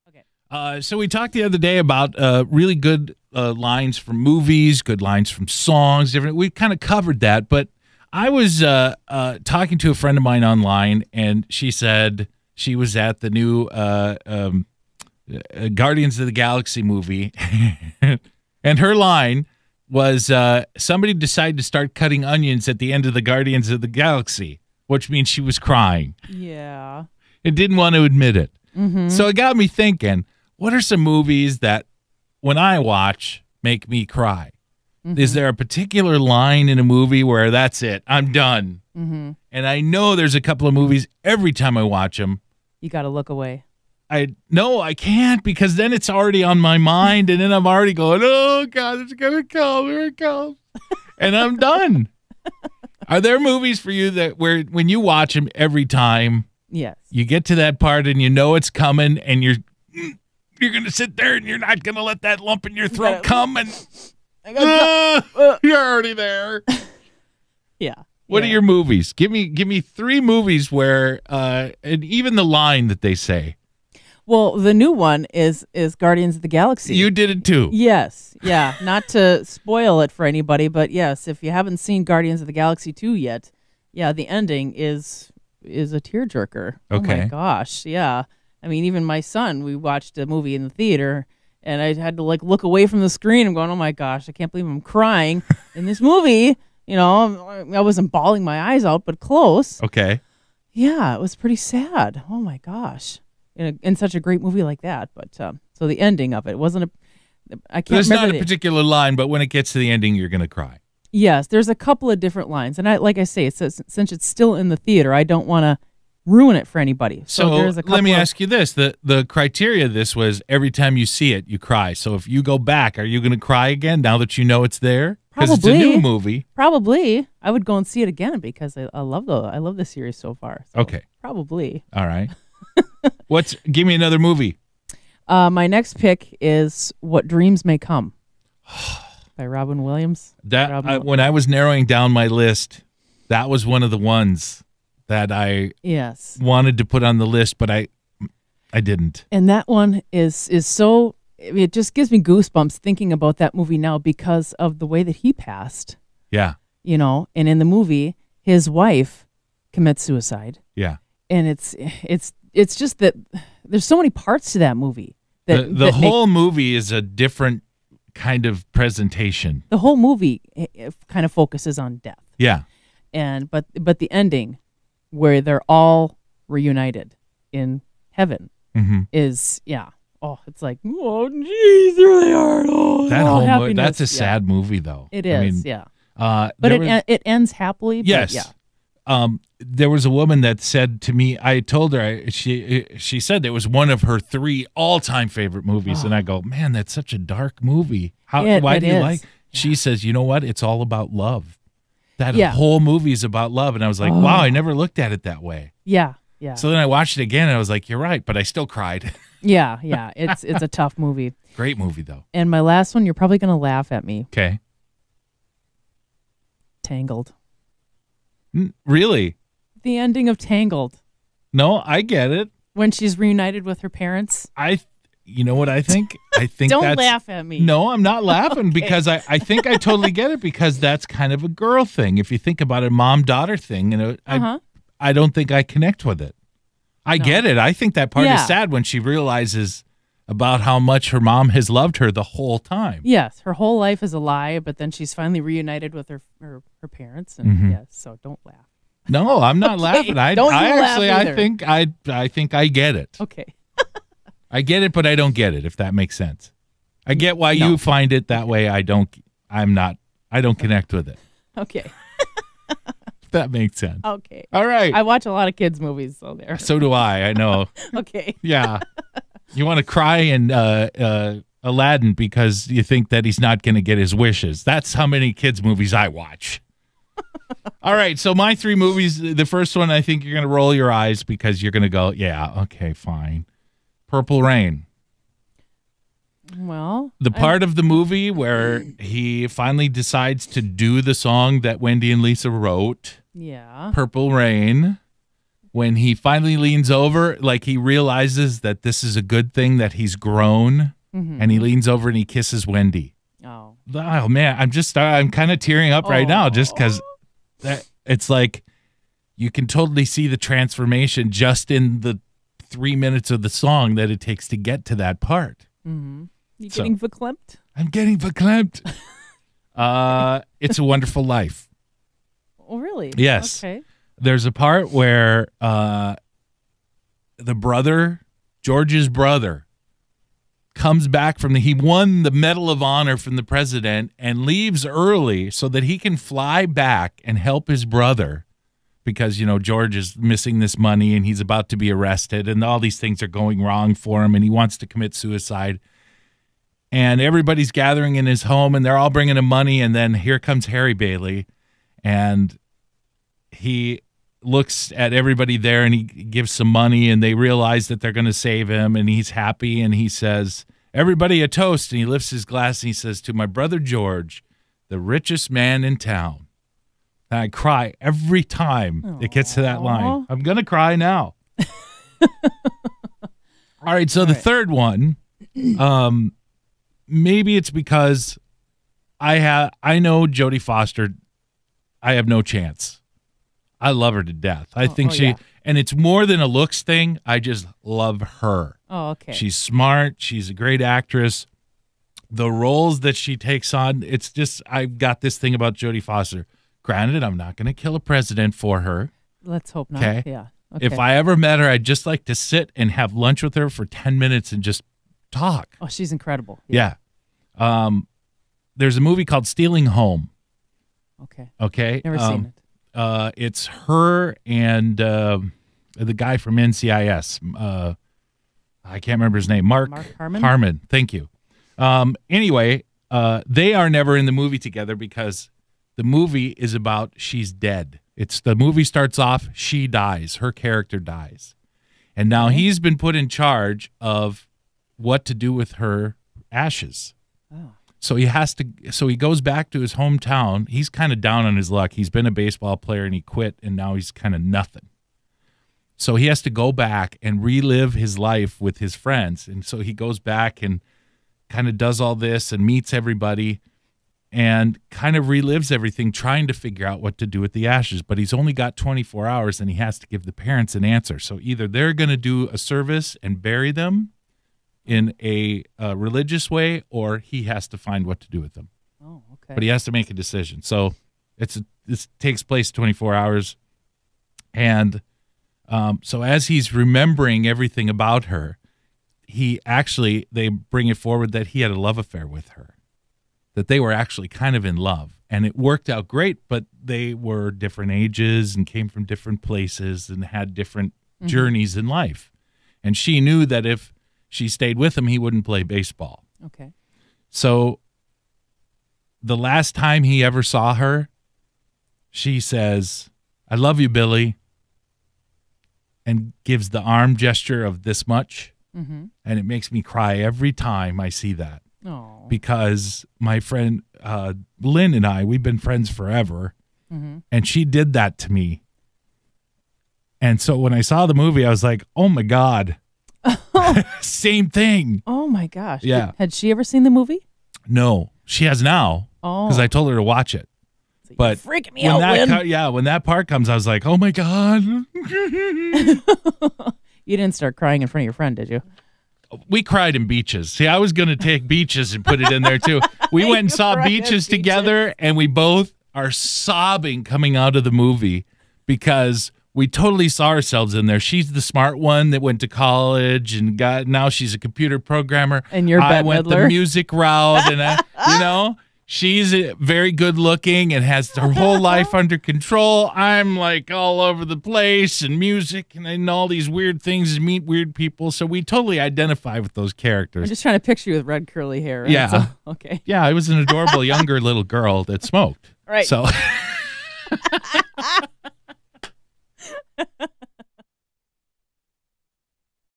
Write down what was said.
Okay. So we talked the other day about really good lines from movies, good lines from songs, different. We kind of covered that, but I was talking to a friend of mine online, and she said she was at the new Guardians of the Galaxy movie, and her line was somebody decided to start cutting onions at the end of the Guardians of the Galaxy, which means she was crying. Yeah. And didn't want to admit it. Mm-hmm. So it got me thinking, what are some movies that when I watch make me cry? Mm-hmm. Is there a particular line in a movie where that's it, I'm done? Mm-hmm. And I know there's a couple of movies every time I watch them, you got to look away. No, I can't, because then it's already on my mind, and then I'm already going, oh, God, it's going to come. Here it comes. And I'm done. Are there movies for you that where when you watch them every time, yes, you get to that part and you know it's coming, and you're going to sit there and you're not going to let that lump in your throat come, and you're already there. Yeah. What are your movies? Give me 3 movies where, and even the line that they say. Well, the new one is Guardians of the Galaxy. You did it too. Yes. Yeah. Not to spoil it for anybody, but yes, if you haven't seen Guardians of the Galaxy 2 yet, yeah, the ending is a tearjerker. Okay. Oh my gosh. Yeah. I mean, even my son, we watched a movie in the theater, and I had to look away from the screen. I'm going, oh my gosh, I can't believe I'm crying in this movie. You know, I wasn't bawling my eyes out, but close. Okay. Yeah, it was pretty sad. Oh my gosh. In such a great movie like that, but so the ending of it wasn't I can't There's remember not a particular line, but when it gets to the ending, you're going to cry. Yes, there's a couple of different lines, and like I say, since it's still in the theater, I don't want to ruin it for anybody. So there's a couple let me ask you this: the criteria of this was every time you see it, you cry. So if you go back, are you going to cry again now that you know it's there? Because it's a new movie. Probably, I would go and see it again because I love the series so far. So okay, probably. All right. Give me another movie. My next pick is What Dreams May Come by Robin Williams. When I was narrowing down my list, that was one of the ones that I wanted to put on the list, but I didn't. And that one is so, it just gives me goosebumps thinking about that movie now because of the way that he passed. Yeah. You know, and in the movie, his wife commits suicide. Yeah. And it's just that there's so many parts to that movie. The whole movie is a different kind of presentation. The whole movie kind of focuses on death. Yeah. But the ending where they're all reunited in heaven is, oh, it's like, oh, geez, there they are. Oh, that whole movie, that's a sad movie, though. It is, yeah. But it ends happily. Yes. But yeah. There was a woman that said to me, I told her, she said it was one of her 3 all-time favorite movies. And I go, man, that's such a dark movie. Why do you like? She says, you know what? It's all about love. That whole movie is about love. And I was like, wow, I never looked at it that way. Yeah, yeah. So then I watched it again, and I was like, you're right, but I still cried. Yeah. It's a tough movie. Great movie, though. And my last one, you're probably going to laugh at me. Okay. Tangled. Really? The ending of Tangled. No, I get it. When she's reunited with her parents. You know what I think? I think Don't laugh at me. No, I'm not laughing because I think I totally get it because that's kind of a girl thing. If you think about it, mom-daughter thing, and I don't think I connect with it. I get it. I think that part is sad when she realizes about how much her mom has loved her the whole time. Yes, her whole life is a lie, but then she's finally reunited with her parents, and yes, so don't laugh. No, I'm not laughing. I think I get it. Okay. I get it, but I don't get it, if that makes sense. I get why you find it that way. I don't connect with it. Okay. If that makes sense. Okay. All right. I watch a lot of kids' movies, so there. So do I know. Okay. Yeah. You want to cry in Aladdin because you think that he's not going to get his wishes. That's how many kids' movies I watch. All right, so my 3 movies, the first one, I think you're going to roll your eyes because you're going to go, yeah, okay, fine. Purple Rain. Well, the part of the movie where he finally decides to do the song that Wendy and Lisa wrote. Yeah. Purple Rain. when he finally leans over, like he realizes that this is a good thing, that he's grown, and he leans over and he kisses Wendy. Oh. Oh man, I'm kind of tearing up right now just because it's like you can totally see the transformation just in the 3 minutes of the song that it takes to get to that part. You getting verklempt? I'm getting verklempt. It's a Wonderful Life. Oh, really? Yes. Okay. There's a part where George's brother, comes back he won the Medal of Honor from the president and leaves early so that he can fly back and help his brother because, George is missing this money and he's about to be arrested and all these things are going wrong for him and he wants to commit suicide. And everybody's gathering in his home and they're all bringing him money. And then here comes Harry Bailey and he looks at everybody there and he gives some money and they realize that they're going to save him and he's happy and he says, "Everybody a toast." And he lifts his glass and he says, "To my brother George, the richest man in town." And I cry every time it gets to that line. I'm going to cry now. All right. So the third one, maybe it's because I know Jodie Foster. I have no chance. I love her to death. I think and it's more than a looks thing. I just love her. Oh, okay. She's smart. She's a great actress. The roles that she takes on, it's just, I've got this thing about Jodie Foster. Granted, I'm not going to kill a president for her. Let's hope not. Okay. Yeah. Okay. If I ever met her, I'd just like to sit and have lunch with her for 10 minutes and just talk. Oh, she's incredible. Yeah. There's a movie called Stealing Home. Okay. Okay. Never seen it. It's her and the guy from NCIS. I can't remember his name. Mark Harmon? Harmon. Thank you. Anyway, they are never in the movie together because the movie is about she's dead. The movie starts off, she dies. Her character dies. And now he's been put in charge of what to do with her ashes. Oh. So he goes back to his hometown. He's kind of down on his luck. He's been a baseball player and he quit and now he's kind of nothing. So he has to go back and relive his life with his friends. And so he goes back and kind of does all this and meets everybody and kind of relives everything, trying to figure out what to do with the ashes. But he's only got 24 hours and he has to give the parents an answer. So either they're going to do a service and bury them in a religious way, or he has to find what to do with them. Oh, okay. But he has to make a decision. So this takes place 24 hours. And so as he's remembering everything about her, they bring it forward that he had a love affair with her, that they were actually kind of in love. And it worked out great, but they were different ages and came from different places and had different journeys in life. And she knew that if she stayed with him, he wouldn't play baseball. Okay. So the last time he ever saw her, she says, "I love you, Billy," and gives the arm gesture of this much. And it makes me cry every time I see that. Oh. Because my friend Lynn and I, we've been friends forever, and she did that to me. And so when I saw the movie, I was like, oh my God. Same thing. Oh my gosh. Yeah. Had she ever seen the movie? No, she has now. Oh. Because I told her to watch it. So but freaking me out, Lynn. when that part comes, I was like, oh my God. You didn't start crying in front of your friend, did you? We cried in Beaches. See, I was going to take Beaches and put it in there too. We went and saw Beaches together, and we both are sobbing coming out of the movie because we totally saw ourselves in there. She's the smart one that went to college and now she's a computer programmer. And you're I went the music route, and she's very good looking and has her whole life under control. I'm like all over the place and music and all these weird things and meet weird people. So we totally identify with those characters. I'm just trying to picture you with red curly hair. Right? Yeah. So, okay. Yeah, I was an adorable younger little girl that smoked. Right. So